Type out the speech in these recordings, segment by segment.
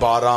12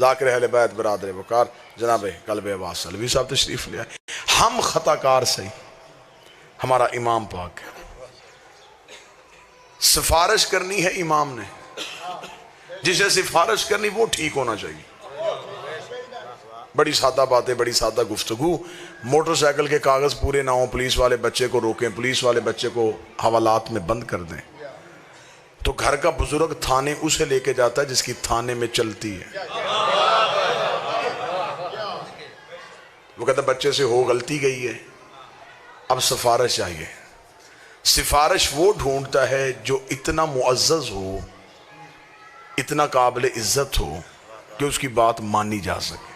ذاکر اہل بیت برادر وقار جناب قلب عباس سلوی صاحب تشریف لے آئے. ہم خطا کار صحیح، ہمارا امام پاک ہے. سفارش کرنی ہے امام نے، جسے سفارش کرنی وہ ٹھیک ہونا چاہیے. بڑی سادہ باتیں، بڑی سادہ گفتگو. موٹر سائیکل کے کاغذ پورے نہ ہوں، پولیس والے بچے کو روکیں، پولیس والے بچے کو حوالات میں بند کر دیں. تو گھر کا بزرگ تھانے اسے لے کے جاتا ہے جس کی تھانے میں چلتی ہے. وہ کہتا ہے بچے سے ہو غلطی گئی ہے، اب سفارش چاہیے. سفارش وہ ڈھونڈتا ہے جو اتنا معزز ہو، اتنا قابل عزت ہو کہ اس کی بات مانی جا سکے.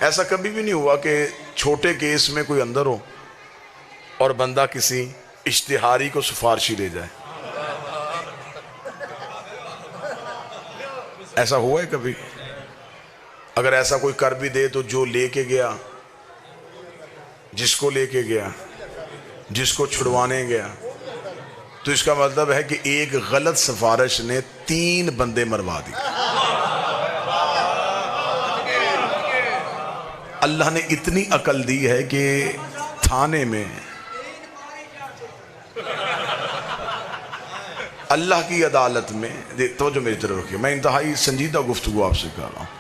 ایسا کبھی بھی نہیں ہوا کہ چھوٹے کیس میں کوئی اندر ہو اور بندہ کسی اشتہاری کو سفارشی لے جائے. ایسا ہوا ہے کبھی؟ اگر ایسا کوئی کر بھی دے تو جو لے کے گیا، جس کو لے کے گیا، جس کو چھڑوانے گیا، تو اس کا مطلب ہے کہ ایک غلط سفارش نے 3 بندے مروا دی. اللہ نے اتنی عقل دی ہے کہ تھانے میں اللہ کی عدالت میں، توجہ میری طرف رکھیے، میں انتہائی سنجیدہ گفتگو آپ سے کر رہا ہوں.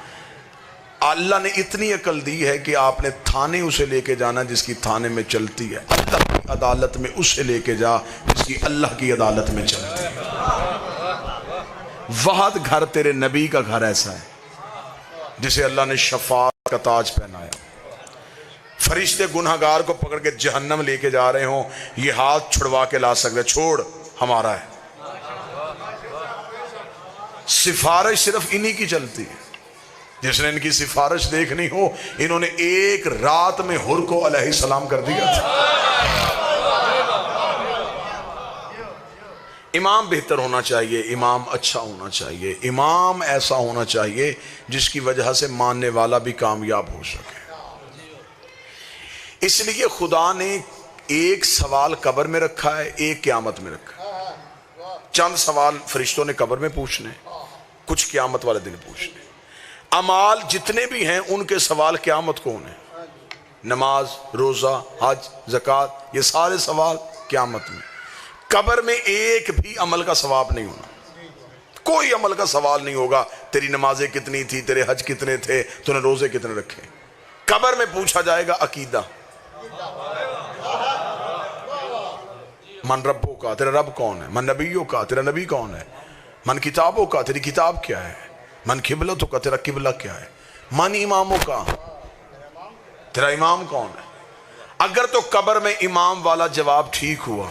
اللہ نے اتنی عقل دی ہے کہ آپ نے تھانے اسے لے کے جانا جس کی تھانے میں چلتی ہے. اللہ کی عدالت میں اسے لے کے جا جس کی اللہ کی عدالت میں چلتی ہے. وحد گھر تیرے نبی کا گھر ایسا ہے جسے اللہ نے شفاعت کا تاج پہنایا. فرشتے گنہگار کو پکڑ کے جہنم لے کے جا رہے ہوں، یہ ہاتھ چھڑوا کے لا سکتے، چھوڑ ہمارا ہے. سفارش صرف انہی کی چلتی ہے. جس نے ان کی سفارش دیکھنی ہو، انہوں نے ایک رات میں حر کو علیہ السلام کر دیا تھا. امام بہتر ہونا چاہیے، امام اچھا ہونا چاہیے، امام ایسا ہونا چاہیے جس کی وجہ سے ماننے والا بھی کامیاب ہو سکے. اس لیے خدا نے ایک سوال قبر میں رکھا ہے، ایک قیامت میں رکھا ہے. چند سوال فرشتوں نے قبر میں پوچھنے، کچھ قیامت والے دن پوچھنے. اعمال جتنے بھی ہیں ان کے سوال قیامت کو ہونے، نماز، روزہ، حج، زکوٰۃ، یہ سارے سوال قیامت میں. قبر میں ایک بھی عمل کا ثواب نہیں ہونا، کوئی عمل کا سوال نہیں ہوگا. تیری نمازیں کتنی تھی، تیرے حج کتنے تھے، تو نے روزے کتنے رکھے. قبر میں پوچھا جائے گا عقیدہ، من ربوں کا، تیرا رب کون ہے، من نبیوں کا، تیرا نبی کون ہے، من کتابوں کا، تیری کتاب کیا ہے، من قبلتوں کا، تیرا قبلہ کیا ہے، من اماموں کا، تیرا امام کون ہے. اگر تو قبر میں امام والا جواب ٹھیک ہوا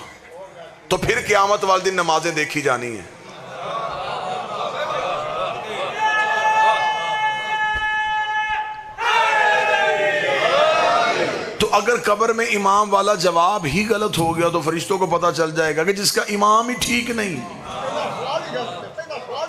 تو پھر قیامت والے دن نمازیں دیکھی جانی ہیں. تو اگر قبر میں امام والا جواب ہی غلط ہو گیا تو فرشتوں کو پتا چل جائے گا کہ جس کا امام ہی ٹھیک نہیں،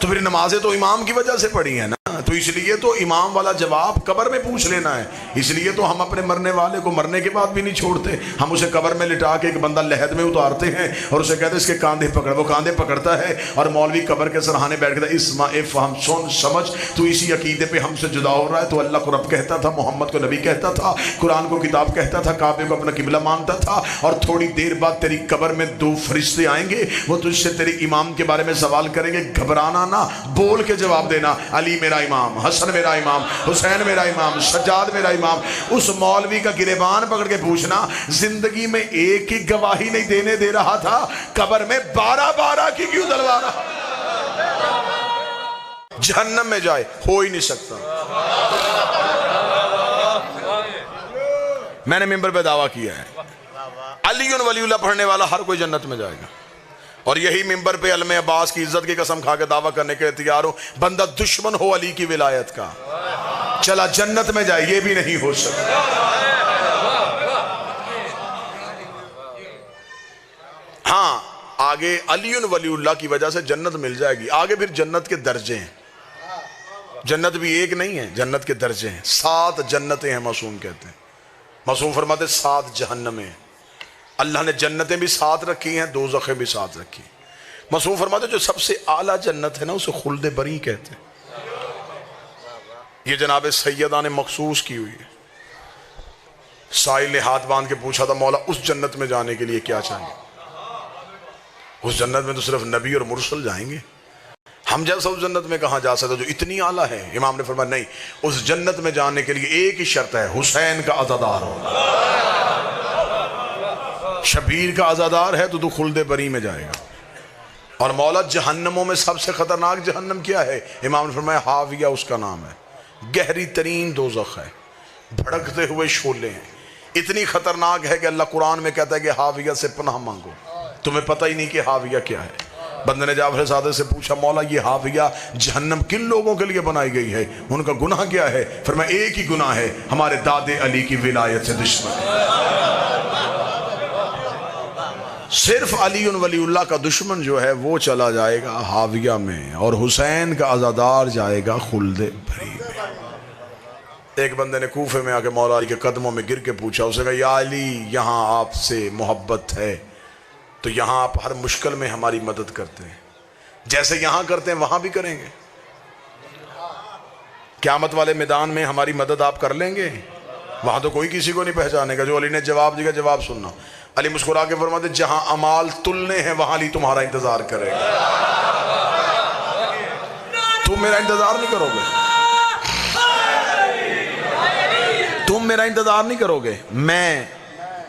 تو پھر نمازیں تو امام کی وجہ سے پڑھی ہیں نا. تو اس لیے تو امام والا جواب قبر میں پوچھ لینا ہے. اس لیے تو ہم اپنے مرنے والے کو مرنے کے بعد بھی نہیں چھوڑتے. ہم اسے قبر میں لٹا کے ایک بندہ لحد میں اتارتے ہیں اور اسے کہتے ہیں اس کے کاندھے پکڑ. وہ کاندھے پکڑتا ہے اور مولوی قبر کے سرحانے بیٹھ کے اسمع افہم سن سمجھ، تو اسی عقیدے پہ ہم سے جدا ہو رہا ہے. تو اللہ کو رب کہتا تھا، محمد کو نبی کہتا تھا، قرآن کو کتاب کہتا تھا، کعبے کو اپنا قبلہ مانتا تھا. اور تھوڑی دیر بعد تیری قبر میں 2 فرشتے آئیں گے، وہ تجھ سے تیرے امام کے بارے میں سوال کریں گے. گھبرانا نہ، بول کے جواب دینا، علی میرا امام، حسن میرا امام، حسین میرا امام، سجاد میرا امام. اس مولوی کا گریبان پکڑ کے پوچھنا، زندگی میں ایک ہی گواہی نہیں دینے دے رہا تھا، قبر میں 12 کی کیوں دلوا رہا؟ جہنم میں جائے، ہو ہی نہیں سکتا. میں نے ممبر پہ دعویٰ کیا ہے علی ولی اللہ پڑھنے والا ہر کوئی جنت میں جائے گا. اور یہی ممبر پہ علم عباس کی عزت کی قسم کھا کے دعویٰ کرنے کے تیار ہو، بندہ دشمن ہو علی کی ولایت کا، چلا جنت میں جائے، یہ بھی نہیں ہو سکتا. ہاں آگے علی ولی اللہ کی وجہ سے جنت مل جائے گی. آگے پھر جنت کے درجے ہیں. جنت بھی ایک نہیں ہے، جنت کے درجے ہیں. 7 جنتیں ہیں معصوم کہتے ہیں. معصوم فرماتے 7 جہنمیں ہیں. اللہ نے جنتیں بھی 7 رکھی ہیں، دوزخیں بھی 7 رکھی. معصوم فرماتے جو سب سے اعلیٰ جنت ہے نا اسے خلد بری کہتے ہیں. یہ جناب سیدہ نے مخصوص کی ہوئی ہے۔ سائل نے ہاتھ باندھ کے پوچھا تھا مولا اس جنت میں جانے کے لیے کیا چاہیے؟ اس جنت میں تو صرف نبی اور مرسل جائیں گے، ہم جیسا اس جنت میں کہاں جا سکتے جو اتنی اعلیٰ ہے؟ امام نے فرمایا نہیں، اس جنت میں جانے کے لیے ایک ہی شرط ہے، حسین کا عزادار ہو۔ شبیر کا عزادار ہے تو خلد بری میں جائے گا۔ اور مولا جہنموں میں سب سے خطرناک جہنم کیا ہے؟ امام نے فرمایا حاویہ اس کا نام ہے، گہری ترین دوزخ ہے، بھڑکتے ہوئے شعلے ہیں، اتنی خطرناک ہے کہ اللہ قرآن میں کہتا ہے کہ حاویہ سے پناہ مانگو۔ تمہیں پتہ ہی نہیں کہ حاویہ کیا ہے۔ بندے نے جعفر صادق سے پوچھا مولا یہ حاویہ جہنم کن لوگوں کے لیے بنائی گئی ہے، ان کا گناہ کیا ہے؟ فرمایا ایک ہی گناہ ہے، ہمارے دادے علی کی ولایت سے دشمن ہے۔ صرف علی ولی اللہ کا دشمن جو ہے وہ چلا جائے گا حاویہ میں، اور حسین کا عزادار جائے گا خلد بری میں۔ ایک بندے نے کوفے میں آ کے مولا علی کے قدموں میں گر کے پوچھا، اسے کہا یا علی یہاں آپ سے محبت ہے تو یہاں آپ ہر مشکل میں ہماری مدد کرتے ہیں، جیسے یہاں کرتے ہیں وہاں بھی کریں گے؟ قیامت والے میدان میں ہماری مدد آپ کر لیں گے؟ وہاں تو کوئی کسی کو نہیں پہچانے گا۔ جو علی نے جواب دیا جواب سننا، علی مسکرا کے فرماتے جہاں اعمال تلنے ہیں وہاں علی تمہارا انتظار کرے گا۔ تم میرا انتظار نہیں کرو گے، تم میرا انتظار نہیں کرو گے، میں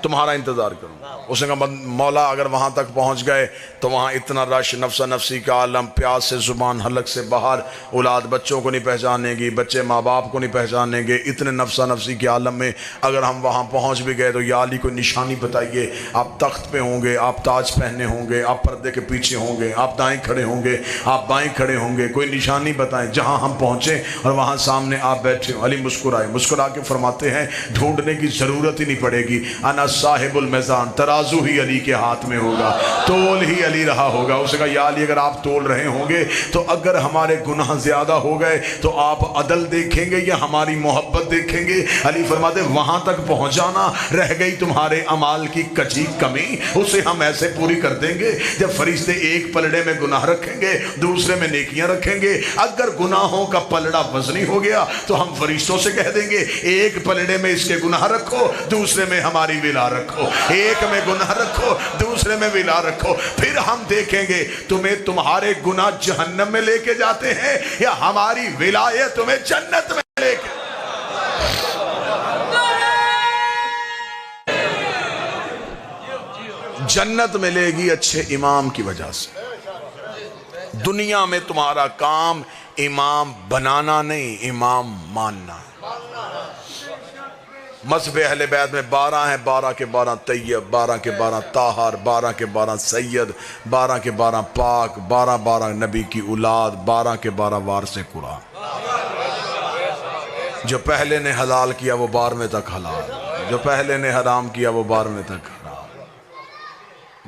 تمہارا انتظار کروں گا۔ اس نے کہا مولا اگر وہاں تک پہنچ گئے تو وہاں اتنا رش، نفسا نفسی کا عالم، پیاس سے زبان حلق سے باہر، اولاد بچوں کو نہیں پہچانے گی، بچے ماں باپ کو نہیں پہچانیں گے، اتنے نفسا نفسی کے عالم میں اگر ہم وہاں پہنچ بھی گئے تو یا علی کوئی نشانی بتائیے، آپ تخت پہ ہوں گے، آپ تاج پہنے ہوں گے، آپ پردے کے پیچھے ہوں گے، آپ دائیں کھڑے ہوں گے، آپ بائیں کھڑے ہوں گے، کوئی نشانی بتائیں جہاں ہم پہنچے اور وہاں سامنے آپ بیٹھے ہوں۔ علی مسکرائے، مسکرا کے فرماتے ہیں ڈھونڈنے کی ضرورت ہی نہیں پڑے گی، انا صاحب المیزان، ترازو ہی علی کے ہاتھ میں ہوگا، تول ہی علی رہا ہوگا۔ اسے کہا یا علی اگر آپ تول رہے ہوں گے تو اگر ہمارے گناہ زیادہ ہو گئے تو آپ عدل دیکھیں گے یا ہماری محبت دیکھیں گے؟ علی فرماتے وہاں تک پہنچانا، رہ گئی تمہارے اعمال کی کچی کمی، اسے ہم ایسے پوری کر دیں گے جب فرشتے ایک پلڑے میں گناہ رکھیں گے دوسرے میں نیکیاں رکھیں گے، اگر گناہوں کا پلڑا وزنی ہو گیا تو ہم فرشتوں سے کہہ دیں گے ایک پلڑے میں اس کے گناہ رکھو دوسرے میں ہماری ولا رکھو، ایک میں گناہ رکھو دوسرے میں ولا رکھو، پھر ہم دیکھیں گے تمہیں تمہارے گناہ جہنم میں لے کے جاتے ہیں یا ہماری ولایت تمہیں جنت میں لے کے۔ جنت ملے گی اچھے امام کی وجہ سے۔ دنیا میں تمہارا کام امام بنانا نہیں، امام ماننا ہے۔ مذہب اہل بیت میں 12 ہیں، 12 کے 12 طیب، 12 کے 12 طاہر، 12 کے 12 سید، 12 کے 12 پاک، 12 نبی کی اولاد، 12 کے 12 وارث قرآن۔ جو پہلے نے حلال کیا وہ 12ویں تک حلال، جو پہلے نے حرام کیا وہ 12ویں تک حرام۔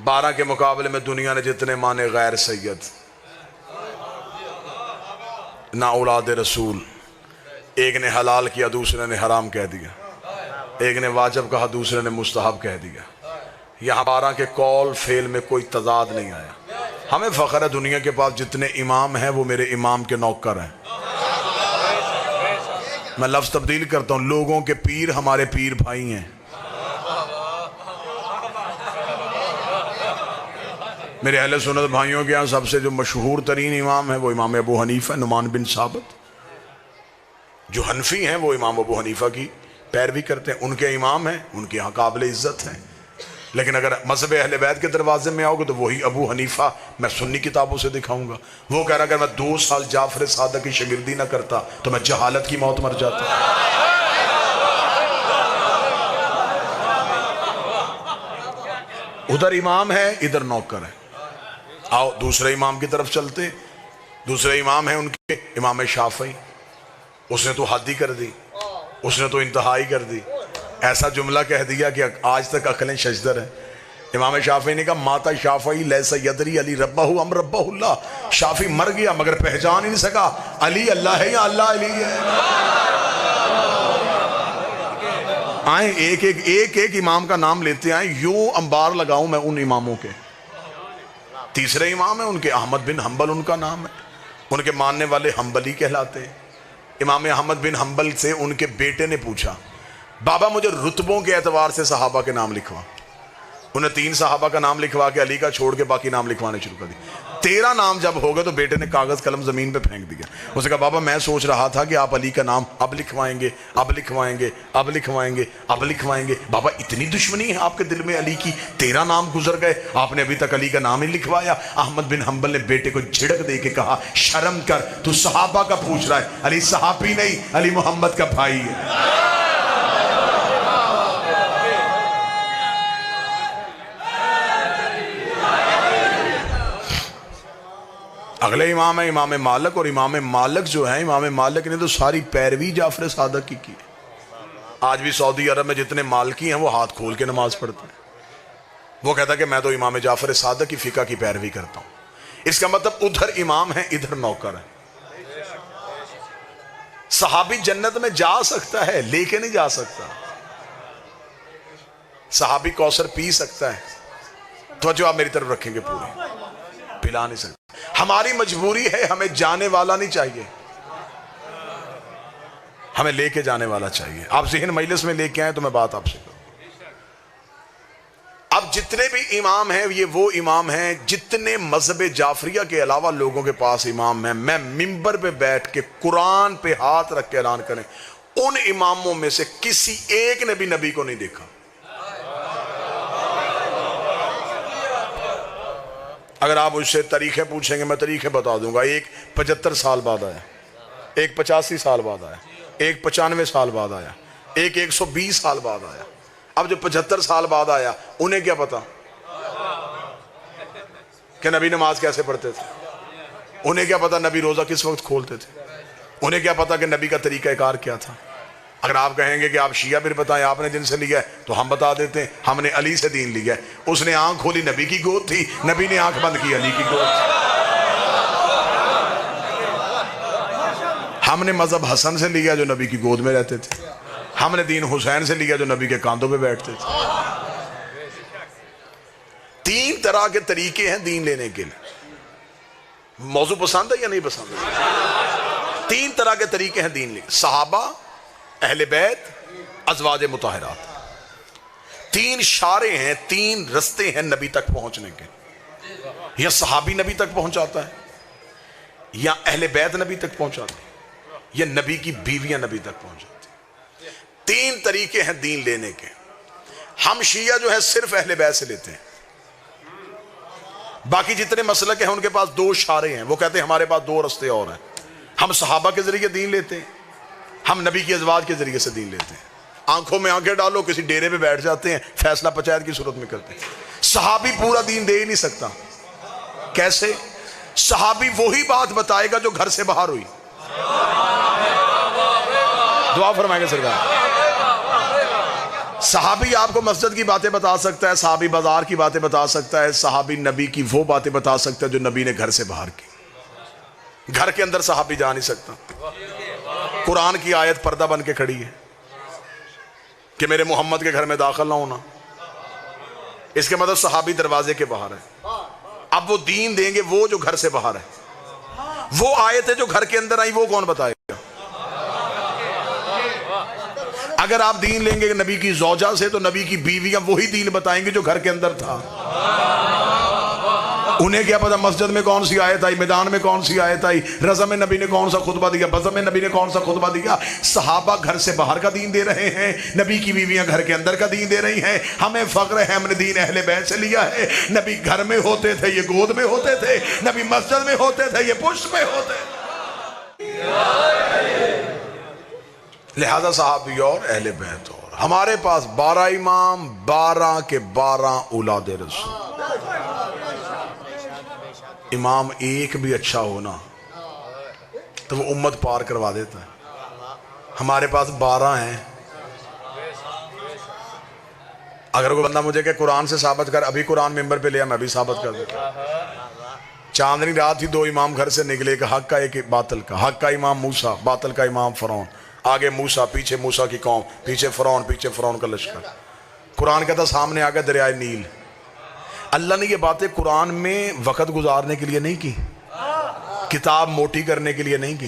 12 کے مقابلے میں دنیا نے جتنے مانے غیر سید، نہ اولاد رسول، ایک نے حلال کیا دوسرے نے حرام کہہ دیا، ایک نے واجب کہا دوسرے نے مستحب کہہ دیا۔ یہاں 12 کے قول فعل میں کوئی تضاد نہیں آیا۔ ہمیں فخر ہے دنیا کے پاس جتنے امام ہیں وہ میرے امام کے نوکر ہیں۔ میں لفظ تبدیل کرتا ہوں، لوگوں کے پیر ہمارے پیر بھائی ہیں۔ میرے اہل سنت بھائیوں کے ہاں سب سے جو مشہور ترین امام ہے وہ امام ابو حنیفہ نعمان بن ثابت۔ جو حنفی ہیں وہ امام ابو حنیفہ کی پیروی کرتے ہیں، ان کے امام ہیں، ان کے یہاں قابل عزت ہیں۔ لیکن اگر مذہب اہل بیت کے دروازے میں آؤ گے تو وہی ابو حنیفہ میں سنی کتابوں سے دکھاؤں گا، وہ کہہ رہا اگر میں 2 سال جعفر صادق کی شاگردی نہ کرتا تو میں جہالت کی موت مر جاتا۔ ادھر امام ہے ادھر نوکر ہے۔ آؤ دوسرے امام کی طرف چلتے۔ دوسرے امام ہیں ان کے امام شافعی، اس نے تو حد ہی کر دی، اس نے تو انتہائی کر دی، ایسا جملہ کہہ دیا کہ آج تک عقلیں شجدر ہیں۔ امام شافعی نے کہا ماتا شافعی لیسا یدری علی ربہ ام ربہ اللہ، شافعی مر گیا مگر پہچان ہی نہیں سکا علی اللہ ہے یا اللہ علی ہے۔ آئیں ایک امام کا نام لیتے آئیں، یوں انبار لگاؤں میں ان اماموں کے۔ تیسرے امام ہیں ان کے احمد بن حنبل ان کا نام ہے، ان کے ماننے والے حنبلی کہلاتے ہیں۔ امام احمد بن حنبل سے ان کے بیٹے نے پوچھا بابا مجھے رتبوں کے اعتبار سے صحابہ کے نام لکھوا. انہیں 3 صحابہ کا نام لکھوا کے علی کا چھوڑ کے باقی نام لکھوانے شروع کر دی. 13 نام جب ہو گئے تو بیٹے نے کاغذ قلم زمین پہ پھینک دیا. اس نے کہا بابا میں سوچ رہا تھا کہ آپ علی کا نام اب لکھوائیں گے اب لکھوائیں گے اب لکھوائیں گے اب لکھوائیں گے. بابا اتنی دشمنی ہے آپ کے دل میں علی کی, 13 نام گزر گئے آپ نے ابھی تک علی کا نام ہی لکھوایا. احمد بن حنبل نے بیٹے کو جھڑک دے کے کہا شرم کر, تو صحابہ کا پوچھ رہا ہے, علی صحابی نہیں, علی محمد کا بھائی ہے. اگلے امام ہے امام مالک, اور امام مالک جو ہے امام مالک نے تو ساری پیروی جعفر صادق کی کی. آج بھی سعودی عرب میں جتنے مالکی ہیں وہ ہاتھ کھول کے نماز پڑھتے ہیں. وہ کہتا ہے کہ میں تو امام جعفر صادق کی فقہ کی پیروی کرتا ہوں. اس کا مطلب ادھر امام ہے ادھر نوکر ہے. صحابی جنت میں جا سکتا ہے لیکن نہیں جا سکتا. صحابی کوثر پی سکتا ہے, توجہ آپ میری طرف رکھیں گے پوری, پلا نہیں سکتا. ہماری مجبوری ہے, ہمیں جانے والا نہیں چاہیے, ہمیں لے کے جانے والا چاہیے. آپ ذہن مجلس میں لے کے آئیں تو میں بات آپ سے کروں. اب جتنے بھی امام ہیں یہ وہ امام ہیں جتنے مذہب جعفریہ کے علاوہ لوگوں کے پاس امام ہیں. میں منبر پہ بیٹھ کے قرآن پہ ہاتھ رکھ کے اعلان کریں, ان اماموں میں سے کسی ایک نے بھی نبی کو نہیں دیکھا. اگر آپ مجھ سے تاریخیں پوچھیں گے میں تاریخیں بتا دوں گا. ایک 75 سال بعد آیا, ایک 85 سال بعد آیا, ایک 95 سال بعد آیا, ایک 120 سال بعد آیا. اب جو 75 سال بعد آیا انہیں کیا پتا کہ نبی نماز کیسے پڑھتے تھے, انہیں کیا پتا نبی روزہ کس وقت کھولتے تھے, انہیں کیا پتا کہ نبی کا طریقہ کار کیا تھا. اگر آپ کہیں گے کہ آپ شیعہ پھر بتائیں آپ نے جن سے لیا ہے, تو ہم بتا دیتے ہیں ہم نے علی سے دین لیا ہے. اس نے آنکھ کھولی نبی کی گود تھی, نبی نے آنکھ بند کی علی کی گود تھی. ہم نے مذہب حسن سے لیا جو نبی کی گود میں رہتے تھے, ہم نے دین حسین سے لیا جو نبی کے کاندھوں پہ بیٹھتے تھے. 3 طرح کے طریقے ہیں دین لینے کے لیے. موضوع پسند ہے یا نہیں پسند ہے؟ 3 طرح کے طریقے ہیں دین لینے. صحابہ, اہل بیت, ازواج مطہرات. 3 اشارے ہیں, 3 رستے ہیں نبی تک پہنچنے کے. یا صحابی نبی تک پہنچاتا ہے, یا اہل بیت نبی تک پہنچاتے ہیں, یا نبی کی بیویاں نبی تک پہنچاتی ہیں. 3 طریقے ہیں دین لینے کے. ہم شیعہ جو ہے صرف اہل بیت سے لیتے ہیں. باقی جتنے مسلک ہیں ان کے پاس 2 اشارے ہیں, وہ کہتے ہیں ہمارے پاس 2 رستے اور ہیں. ہم صحابہ کے ذریعے دین لیتے ہیں, ہم نبی کی ازواج کے ذریعے سے دین لیتے ہیں. آنکھوں میں آنکھیں ڈالو, کسی ڈیرے میں بیٹھ جاتے ہیں, فیصلہ پنچایت کی صورت میں کرتے ہیں. صحابی پورا دین دے ہی نہیں سکتا. کیسے؟ صحابی وہی بات بتائے گا جو گھر سے باہر ہوئی. دعا فرمائیں گے سرکار. صحابی آپ کو مسجد کی باتیں بتا سکتا ہے, صحابی بازار کی باتیں بتا سکتا ہے, صحابی نبی کی وہ باتیں بتا سکتا ہے جو نبی نے گھر سے باہر کی. گھر کے اندر صحابی جا نہیں سکتا. قرآن کی آیت پردہ بن کے کھڑی ہے کہ میرے محمد کے گھر میں داخل نہ ہونا, اس کے مطلب صحابی دروازے کے باہر ہے. اب وہ دین دیں گے وہ جو گھر سے باہر ہے. وہ آیتیں جو گھر کے اندر آئی وہ کون بتائے گا؟ اگر آپ دین لیں گے نبی کی زوجہ سے تو نبی کی بیویاں وہی دین بتائیں گے جو گھر کے اندر تھا. انہیں کیا پتا مسجد میں کون سی آیت آئی, میدان میں کون سی آیت آئی, رضا میں نبی نے کون سا خطبہ دیا, بزم میں نبی نے کون سا خطبہ دیا. صحابہ گھر سے باہر کا دین دے رہے ہیں, نبی کی بیویاں گھر کے اندر کا دین دے رہی ہیں. ہمیں فخر ہے ہم نے دین اہل بیت سے لیا ہے. نبی گھر میں ہوتے تھے, یہ گود میں ہوتے تھے. نبی مسجد میں ہوتے تھے, یہ پشت میں ہوتے تھے. لہذا صحابی اور اہل بیت اور. ہمارے پاس 12 امام, 12 کے 12 اولاد رسول. امام ایک بھی اچھا ہونا تو وہ امت پار کروا دیتا ہے. ہمارے پاس 12 ہیں. اگر کوئی بندہ مجھے کہ قرآن سے ثابت کر, ابھی قرآن ممبر پہ لیا, میں بھی ثابت کر دیتا. چاندنی رات ہی 2 امام گھر سے نکلے, ایک حق کا ایک باطل کا. حق کا امام موسیٰ, باطل کا امام فرعون. آگے موسیٰ, پیچھے موسیٰ کی قوم, پیچھے فرعون, پیچھے فرعون کا لشکر. قرآن کہتا سامنے آگے دریائے نیل. اللہ نے یہ باتیں قرآن میں وقت گزارنے کے لیے نہیں کی, کتاب موٹی کرنے کے لیے نہیں کی.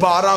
12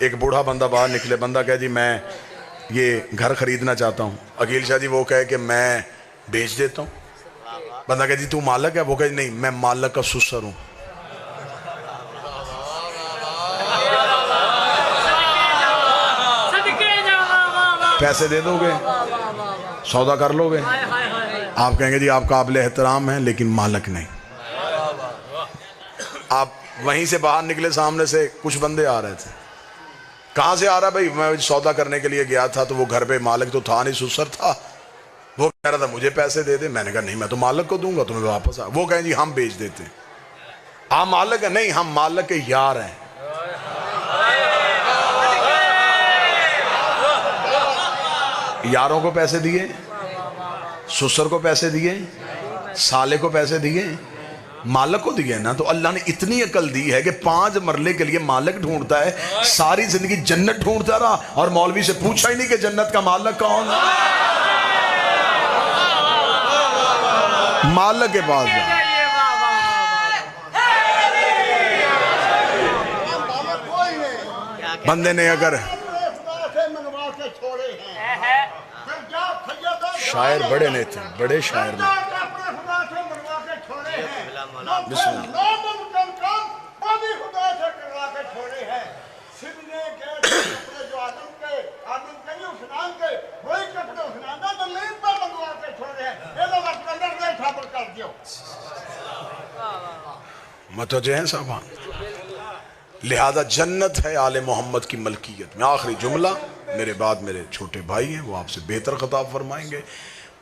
ایک بوڑھا بندہ باہر نکلے, بندہ کہے جی میں یہ گھر خریدنا چاہتا ہوں. عقیل شاہ جی وہ کہے کہ میں بیچ دیتا ہوں. بندہ کہے جی تو مالک ہے؟ وہ کہے نہیں میں مالک کا سسر ہوں. پیسے دے دو گے, سودا کر لو گے. آپ کہیں گے جی آپ قابل احترام ہیں لیکن مالک نہیں. آپ وہیں سے باہر نکلے, سامنے سے کچھ بندے آ رہے تھے. کہاں سے آ رہا بھائی؟ میں سودا کرنے کے لیے گیا تھا تو وہ گھر پہ مالک تو تھا نہیں, سسر تھا. وہ کہہ رہا تھا مجھے پیسے دے دے. میں نے کہا نہیں میں تو مالک کو دوں گا, تمہیں واپس آ. وہ کہیں جی ہم بیچ دیتے ہیں. آپ مالک ہیں؟ نہیں ہم مالک کے یار ہیں. یاروں کو پیسے دیے, سسر کو پیسے دیے, سالے کو پیسے دیے, مالک کو دیے نا. تو اللہ نے اتنی عقل دی ہے کہ 5 مرلے کے لیے مالک ڈھونڈتا ہے. ساری زندگی جنت ڈھونڈتا رہا اور مولوی سے پوچھا ہی نہیں کہ جنت کا مالک کون ہے. مالک کے پاس جا. بندے نے اگر شاعر بڑے نہیں تھے, بڑے شاعر نے. بسم اللہ. متوجہ ہیں صاحبان؟ لہذا جنت ہے آل محمد کی ملکیت میں. آخری جملہ میرے بعد میرے چھوٹے بھائی ہیں, وہ آپ سے بہتر خطاب فرمائیں گے.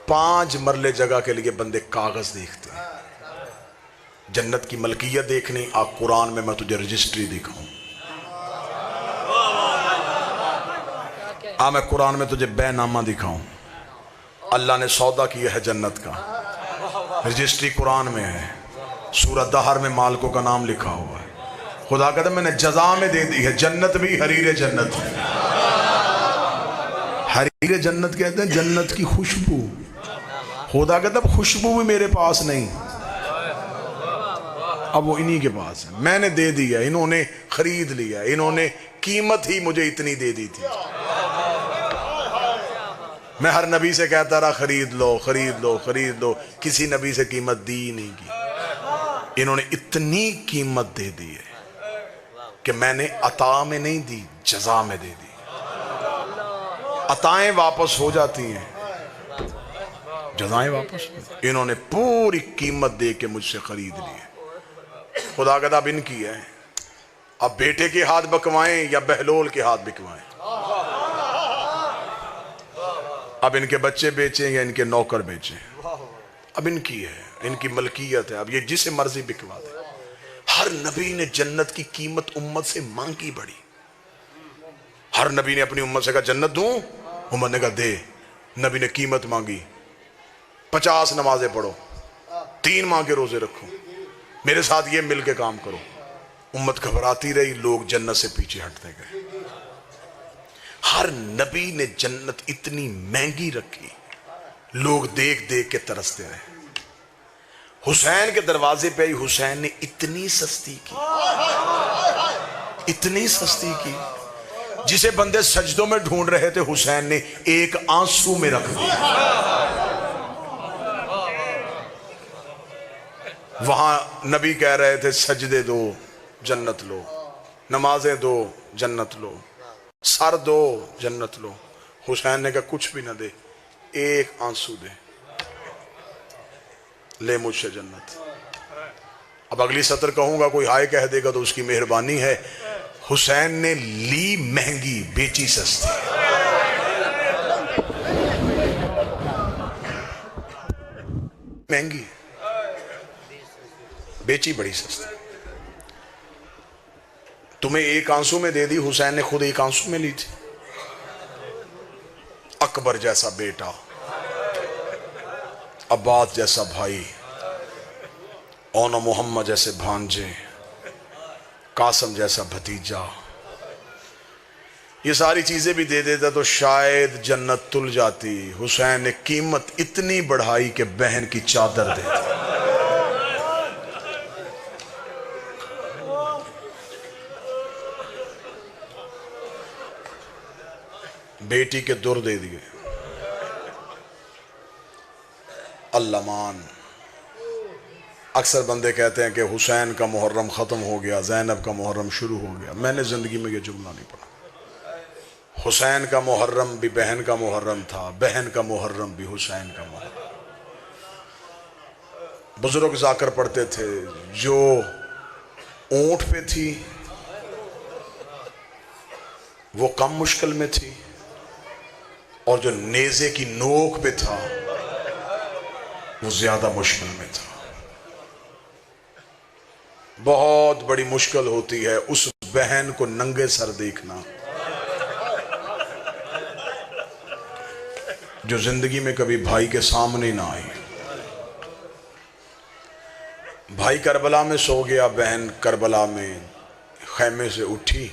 5 مرلے جگہ کے لیے بندے کاغذ دیکھتے ہیں. جنت کی ملکیت دیکھنی, آپ قرآن میں تجھے رجسٹری دکھاؤں. میں قرآن میں تجھے بے نامہ دکھاؤں. اللہ نے سودا کیا ہے جنت کا, رجسٹری قرآن میں ہے. سورہ دہر میں مالکوں کا نام لکھا ہوا ہے. خدا کہتا ہے میں نے جزا میں دے دی ہے. جنت بھی حریر جنت ہے. حریر جنت کہتے ہیں جنت کی خوشبو. خدا کہتا ہے خوشبو بھی میرے پاس نہیں, اب وہ انہی کے پاس ہے. میں نے دے دیا, انہوں نے خرید لیا, انہوں نے قیمت ہی مجھے اتنی دے دی تھی. میں ہر نبی سے کہتا رہا خرید لو خرید لو خرید لو, کسی نبی سے قیمت دی نہیں کی. انہوں نے اتنی قیمت دے دی ہے کہ میں نے عطا میں نہیں دی, جزا میں دے دی. عطائیں واپس ہو جاتی ہیں, جزائیں واپس. انہوں نے پوری قیمت دے کے مجھ سے خرید لی ہے. خدا کہتا اب ان کی ہے, اب بیٹے کے ہاتھ بکوائیں یا بہلول کے ہاتھ بکوائیں. اب ان کے بچے بیچیں یا ان کے نوکر بیچیں, اب ان کی ہے, ان کی ملکیت ہے. اب یہ جسے مرضی بکوا دے. ہر نبی نے جنت کی قیمت امت سے مانگی بڑی. ہر نبی نے اپنی امت سے کہا جنت دوں, امت نے کہا دے. نبی نے قیمت مانگی, 50 نمازیں پڑھو, 3 ماہ کے روزے رکھو, میرے ساتھ یہ مل کے کام کرو. امت گھبراتی رہی, لوگ جنت سے پیچھے ہٹتے گئے. ہر نبی نے جنت اتنی مہنگی رکھی, لوگ دیکھ دیکھ کے ترستے رہے. حسین کے دروازے پہ حسین نے اتنی سستی کی, اتنی سستی کی, جسے بندے سجدوں میں ڈھونڈ رہے تھے حسین نے ایک آنسو میں رکھ دیا. وہاں نبی کہہ رہے تھے سجدے دو جنت لو, نمازیں دو جنت لو, سر دو جنت لو. حسین نے کہا کچھ بھی نہ دے, ایک آنسو دے, لے مجھ سے جنت. اب اگلی سطر کہوں گا, کوئی ہائے کہہ دے گا تو اس کی مہربانی ہے. حسین نے لی مہنگی, بیچی سستی. مہنگی بیچی بڑی سستی. تمہیں ایک آنسو میں دے دی, حسین نے خود ایک آنسو میں لی تھی. اکبر جیسا بیٹا, عباس جیسا بھائی, اون محمد جیسے بھانجے, قاسم جیسا بھتیجا, یہ ساری چیزیں بھی دے دیتا تو شاید جنت تل جاتی. حسین نے قیمت اتنی بڑھائی کہ بہن کی چادر دے دی. بیٹی کے در دے دیے۔ اللہ مان، اکثر بندے کہتے ہیں کہ حسین کا محرم ختم ہو گیا، زینب کا محرم شروع ہو گیا۔ میں نے زندگی میں یہ جملہ نہیں پڑھا۔ حسین کا محرم بھی بہن کا محرم تھا، بہن کا محرم بھی حسین کا محرم۔ بزرگ ذاکر پڑھتے تھے، جو اونٹ پہ تھی وہ کم مشکل میں تھی، اور جو نیزے کی نوک پہ تھا وہ زیادہ مشکل میں تھا۔ بہت بڑی مشکل ہوتی ہے اس بہن کو ننگے سر دیکھنا جو زندگی میں کبھی بھائی کے سامنے نہ آئی۔ بھائی کربلا میں سو گیا، بہن کربلا میں خیمے سے اٹھی،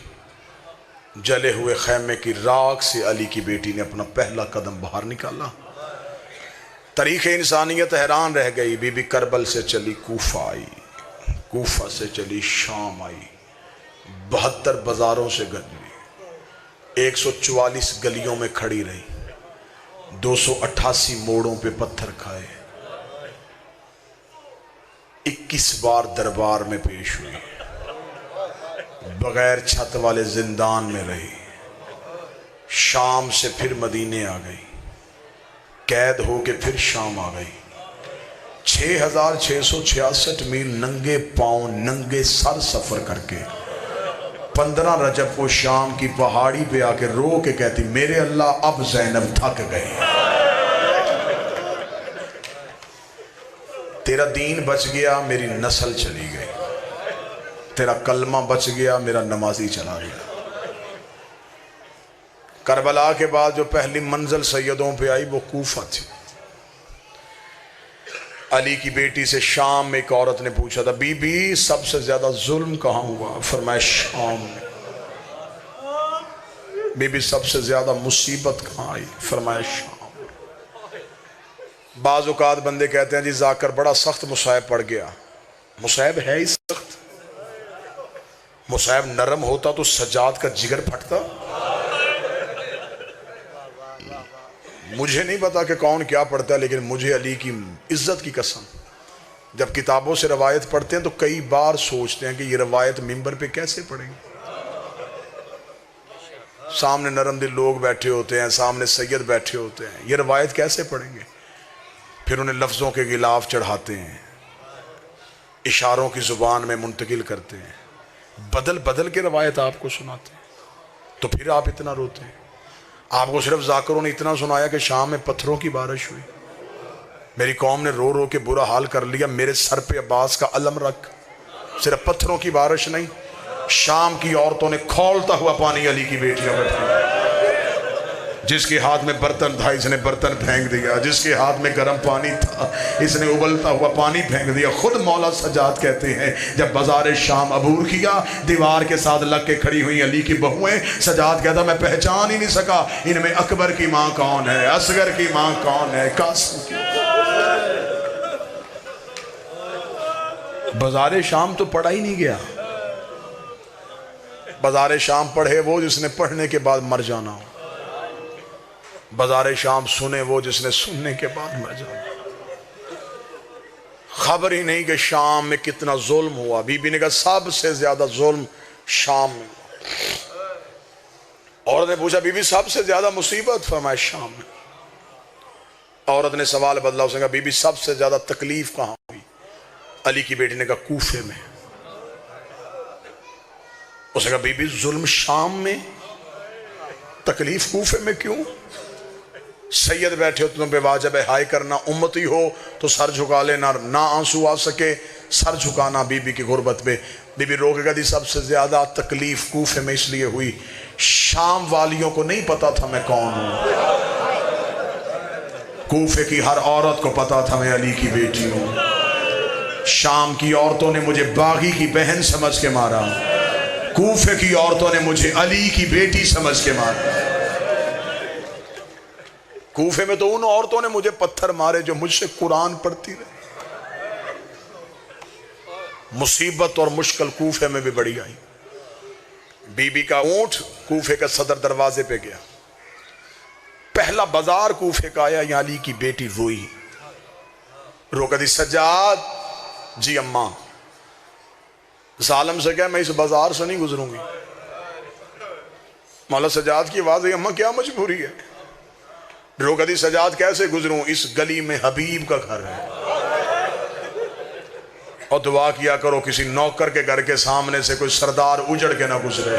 جلے ہوئے خیمے کی راکھ سے علی کی بیٹی نے اپنا پہلا قدم باہر نکالا۔ تاریخ انسانیت حیران رہ گئی۔ بی بی کربل سے چلی کوفہ آئی، کوفہ سے چلی شام آئی، 72 بازاروں سے گزری، 144 گلیوں میں کھڑی رہی، 288 موڑوں پہ پتھر کھائے، 21 بار دربار میں پیش ہوئی، بغیر چھت والے زندان میں رہی، شام سے پھر مدینے آ گئی، قید ہو کے پھر شام آ گئی، 6666 میل ننگے پاؤں ننگے سر سفر کر کے 15 رجب کو شام کی پہاڑی پہ آ کے رو کے کہتی، میرے اللہ اب زینب تھک گئی، تیرا دین بچ گیا، میری نسل چلی گئی، تیرا کلمہ بچ گیا، میرا نمازی چلا گیا۔ کربلا کے بعد جو پہلی منزل سیدوں پہ آئی وہ کوفہ تھی۔ علی کی بیٹی سے شام میں ایک عورت نے پوچھا تھا، بی بی سب سے زیادہ ظلم کہاں ہوا؟ فرمایا شام میں۔ بی بی سب سے زیادہ مصیبت کہاں آئی؟ فرمایا شام۔ بعض اوقات بندے کہتے ہیں جی ذاکر بڑا سخت مصائب پڑ گیا۔ مصائب ہے ہی سخت، مصائب نرم ہوتا تو سجاد کا جگر پھٹتا۔ مجھے نہیں پتا کہ کون کیا پڑھتا ہے، لیکن مجھے علی کی عزت کی قسم جب کتابوں سے روایت پڑھتے ہیں تو کئی بار سوچتے ہیں کہ یہ روایت منبر پہ کیسے پڑھیں گے۔ سامنے نرم دل لوگ بیٹھے ہوتے ہیں، سامنے سید بیٹھے ہوتے ہیں، یہ روایت کیسے پڑھیں گے؟ پھر انہیں لفظوں کے غلاف چڑھاتے ہیں، اشاروں کی زبان میں منتقل کرتے ہیں، بدل بدل کے روایت آپ کو سناتے ہیں، تو پھر آپ اتنا روتے ہیں۔ آپ کو صرف ذاکروں نے اتنا سنایا کہ شام میں پتھروں کی بارش ہوئی، میری قوم نے رو رو کے برا حال کر لیا، میرے سر پہ عباس کا علم رکھ۔ صرف پتھروں کی بارش نہیں، شام کی عورتوں نے کھولتا ہوا پانی علی کی بیٹیوں میں پھینکا، جس کے ہاتھ میں برتن تھا اس نے برتن پھینک دیا، جس کے ہاتھ میں گرم پانی تھا اس نے ابلتا ہوا پانی پھینک دیا۔ خود مولا سجاد کہتے ہیں جب بازار شام عبور کیا، دیوار کے ساتھ لگ کے کھڑی ہوئی علی کی بہویں، سجاد کہتا میں پہچان ہی نہیں سکا ان میں اکبر کی ماں کون ہے، اصغر کی ماں کون ہے، قاسم کی۔ بازار شام تو پڑھا ہی نہیں گیا، بازار شام پڑھے وہ جس نے پڑھنے کے بعد مر جانا ہو، بازار شام سنے وہ جس نے سننے کے بعد مر جانا۔ خبر ہی نہیں کہ شام میں کتنا ظلم ہوا۔ بی بی نے کہا سب سے زیادہ ظلم شام میں ہوا۔ عورت نے پوچھا بی بی سب سے زیادہ مصیبت؟ فرمایا شام میں۔ عورت نے سوال بدلا، اس نے کہا بی بی سب سے زیادہ تکلیف کہاں ہوئی؟ علی کی بیٹی نے کہا کوفے میں۔ اس نے کہا بی بی ظلم شام میں، تکلیف کوفے میں کیوں؟ سید بیٹھے ہو تم پہ واجب ہے ہائے کرنا، امتی ہو تو سر جھکا لینا، نہ آنسو آ سکے سر جھکانا بی بی کی غربت پہ۔ بی بی رو کے کہتی سب سے زیادہ تکلیف کوفے میں اس لیے ہوئی، شام والیوں کو نہیں پتا تھا میں کون ہوں، کوفے کی ہر عورت کو پتا تھا میں علی کی بیٹی ہوں۔ شام کی عورتوں نے مجھے باغی کی بہن سمجھ کے مارا، کوفے کی عورتوں نے مجھے علی کی بیٹی سمجھ کے مارا۔ کوفے میں تو ان عورتوں نے مجھے پتھر مارے جو مجھ سے قرآن پڑھتی رہے۔ مصیبت اور مشکل کوفے میں بھی بڑی آئی۔ بی بی کا اونٹ کوفے کا صدر دروازے پہ گیا، پہلا بازار کوفے کا آیا، یہاں علی کی بیٹی روئی، رو کہتی سجاد جی اماں، ظالم سے کہا میں اس بازار سے نہیں گزروں گی۔ مولا سجاد کی آواز ہے اماں کیا مجبوری ہے؟ رو کہتی سجاد کیسے گزروں، اس گلی میں حبیب کا گھر ہے، اور دعا کیا کرو کسی نوکر کے گھر کے سامنے سے کوئی سردار اجڑ کے نہ گزرے،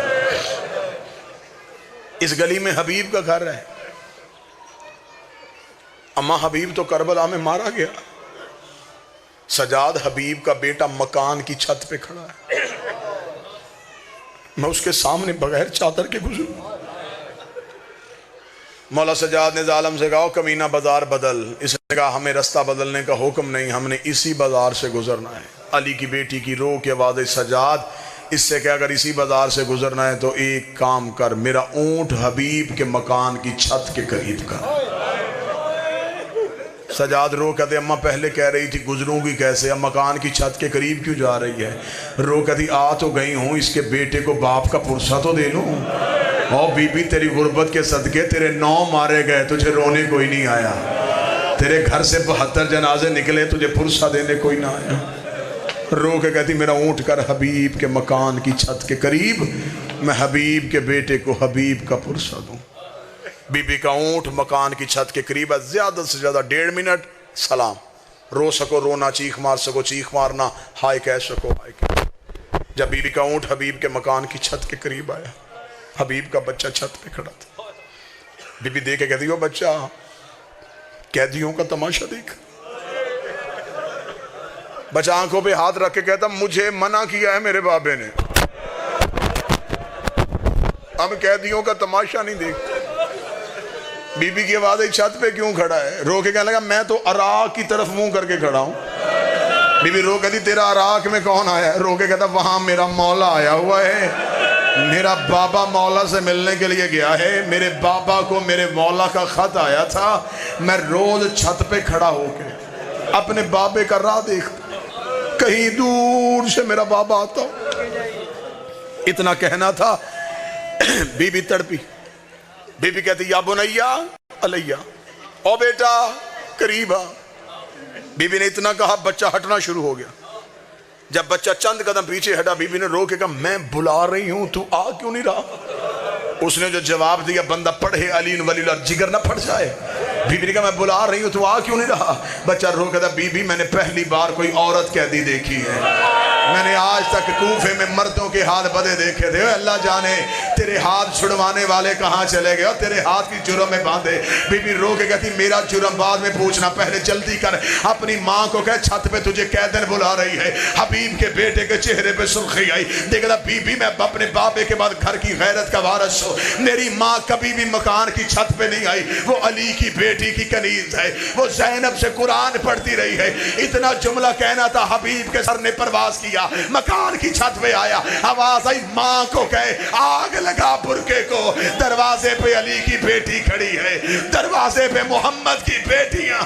اس گلی میں حبیب کا گھر ہے۔ اماں حبیب تو کربلا میں مارا گیا، سجاد حبیب کا بیٹا مکان کی چھت پہ کھڑا ہے، میں اس کے سامنے بغیر چادر کے گزروں؟ مولا سجاد نے ظالم سے کہا کمینہ بازار بدل، اس نے کہا ہمیں رستہ بدلنے کا حکم نہیں، ہم نے اسی بازار سے گزرنا ہے۔ علی کی بیٹی کی رو کے آواز سجاد اس سے کہ اگر اسی بازار سے گزرنا ہے تو ایک کام کر، میرا اونٹ حبیب کے مکان کی چھت کے قریب کر۔ سجاد رو کہتے اماں پہلے کہہ رہی تھی گزروں گی کیسے، اب مکان کی چھت کے قریب کیوں جا رہی ہے؟ رو کہتی آ تو گئی ہوں، اس کے بیٹے کو باپ کا پرسہ تو دے لوں۔ او بی بی تیری غربت کے صدقے تیرے 9 مارے گئے، تجھے رونے کوئی نہیں آیا، تیرے گھر سے 72 جنازے نکلے، تجھے پرسہ دینے کوئی نہ آیا۔ رو کے کہتی میرا اونٹ کر حبیب کے مکان کی چھت کے قریب، میں حبیب کے بیٹے کو حبیب کا پرسہ دوں۔ بی بی کا اونٹ مکان کی چھت کے قریب ہے، زیادہ سے زیادہ 1.5 منٹ سلام، رو سکو رونا، چیخ مار سکو چیخ مارنا، ہائے کہہ سکو ہائے کہہ۔ جب بی بی کا اونٹ حبیب کے مکان کی چھت کے قریب آیا، حبیب کا بچہ چھت پہ کھڑا تھا، بی بی دیکھ کے کہتی ہو بچہ قیدیوں کا تماشا دیکھ۔ بچہ آنکھوں پہ ہاتھ رکھ کے کہتا مجھے منع کیا ہے میرے بابے نے، اب قیدیوں کا تماشا نہیں دیکھتا۔ بی بی کی آواز چھت پہ کیوں کھڑا ہے؟ رو کے کہنے لگا میں تو عراق کی طرف منہ کر کے کھڑا ہوں۔ بی بی رو کہتی تیرا عراق میں کون آیا ہے؟ رو کے کہتا وہاں میرا مولا آیا ہوا ہے، میرا بابا مولا سے ملنے کے لیے گیا ہے، میرے بابا کو میرے مولا کا خط آیا تھا، میں روز چھت پہ کھڑا ہو کے اپنے بابے کا راہ دیکھتا، کہیں دور سے میرا بابا آتا ہوں۔ اتنا کہنا تھا، بی بی تڑپی، بی بی کہتی یا بنیا علیہ، او بیٹا قریب آ۔ بی بی نے اتنا کہا بچہ ہٹنا شروع ہو گیا۔ جب بچہ چند قدم پیچھے ہٹا، بی بی نے رو کے کہا میں بلا رہی ہوں تو آ کیوں نہیں رہا؟ اس نے جو جواب دیا بندہ پڑھے علی ولی اللہ جگر نہ پھٹ جائے۔ بی بی نے کہا میں بلا رہی ہوں تو آ کیوں نہیں رہا؟ بچہ رو کہتا بی بی میں نے پہلی بار کوئی عورت قیدی دیکھی ہے، میں نے آج تک کوفے میں مردوں کے ہاتھ بدے دیکھے تھے، اللہ جانے تیرے ہاتھ چھڑوانے والے کہاں چلے گئے اور تیرے ہاتھ کی جرم میں باندھے۔ بی بی رو کے کہتی میرا جرم بعد میں پوچھنا، پہلے جلدی کر، اپنی ماں کو کہہ چھت پہ تجھے قیدن بلا رہی ہے۔ حبیب کے بیٹے کے چہرے پہ سرخی آئی، دیکھتا بی بی میں اپنے بابے کے بعد گھر کی غیرت کا وارث ہوں، میری ماں کبھی بھی مکان کی چھت پہ نہیں آئی، وہ علی کی بیٹی کی کنیز ہے، وہ زینب سے قرآن پڑھتی رہی ہے۔ اتنا جملہ کہنا تھا، حبیب کے سر نے پرواز کیا، مکان کی چھت پہ آیا، آواز آئی ماں کو کہے آگ لگا برکے کو، دروازے پہ علی کی بیٹی کھڑی ہے، دروازے پہ محمد کی بیٹیاں۔